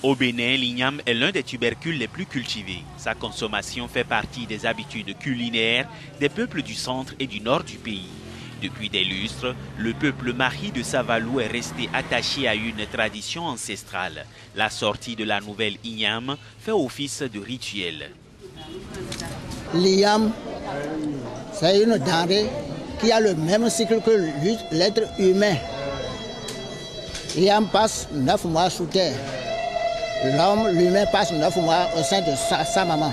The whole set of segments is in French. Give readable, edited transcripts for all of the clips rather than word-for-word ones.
Au Bénin, l'igname est l'un des tubercules les plus cultivés. Sa consommation fait partie des habitudes culinaires des peuples du centre et du nord du pays. Depuis des lustres, le peuple mari de Savalou est resté attaché à une tradition ancestrale. La sortie de la nouvelle igname fait office de rituel. L'igname, c'est une denrée qui a le même cycle que l'être humain. L'igname passe 9 mois sous terre. L'homme, l'humain, passe 9 mois au sein de sa maman.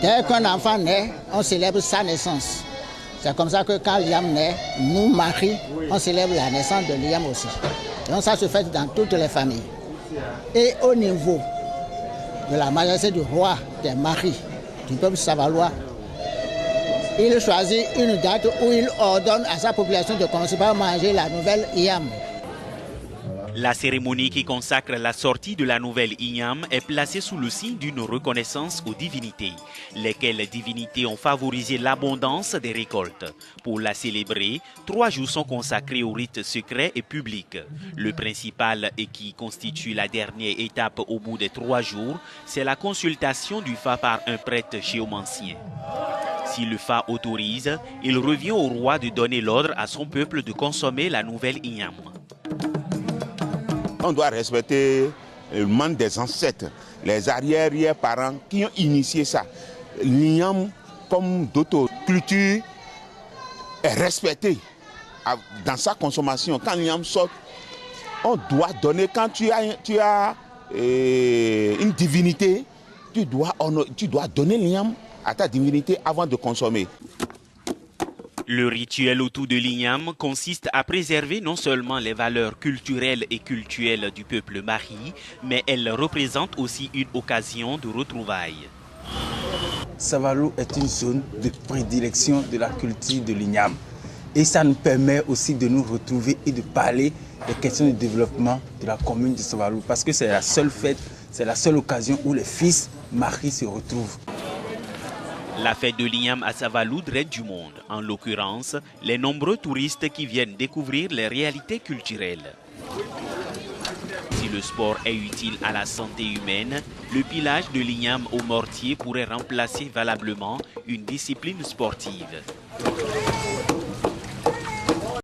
Dès qu'un enfant naît, on célèbre sa naissance. C'est comme ça que quand l'igname naît, nous, maris, on célèbre la naissance de l'igname aussi. Donc ça se fait dans toutes les familles. Et au niveau de la majesté du roi, des maris, du peuple savalois, il choisit une date où il ordonne à sa population de commencer par manger la nouvelle igname. La cérémonie qui consacre la sortie de la nouvelle igname est placée sous le signe d'une reconnaissance aux divinités, lesquelles divinités ont favorisé l'abondance des récoltes. Pour la célébrer, 3 jours sont consacrés aux rites secrets et publics. Le principal et qui constitue la dernière étape au bout des 3 jours, c'est la consultation du Fa par un prêtre géomancien. Si le Fa autorise, il revient au roi de donner l'ordre à son peuple de consommer la nouvelle igname. On doit respecter le monde des ancêtres, les arrière-parents qui ont initié ça. L'igname, comme d'autres cultures, est respecté dans sa consommation. Quand l'igname sort, on doit donner, quand tu as une divinité, tu dois donner l'igname à ta divinité avant de consommer. Le rituel autour de l'igname consiste à préserver non seulement les valeurs culturelles et cultuelles du peuple mari, mais elle représente aussi une occasion de retrouvailles. Savalou est une zone de prédilection de la culture de l'igname. Et ça nous permet aussi de nous retrouver et de parler des questions de développement de la commune de Savalou. Parce que c'est la seule fête, c'est la seule occasion où les fils maris se retrouvent. La fête de l'igname à Savalou draine du monde, en l'occurrence les nombreux touristes qui viennent découvrir les réalités culturelles. Si le sport est utile à la santé humaine, le pilage de l'igname au mortier pourrait remplacer valablement une discipline sportive.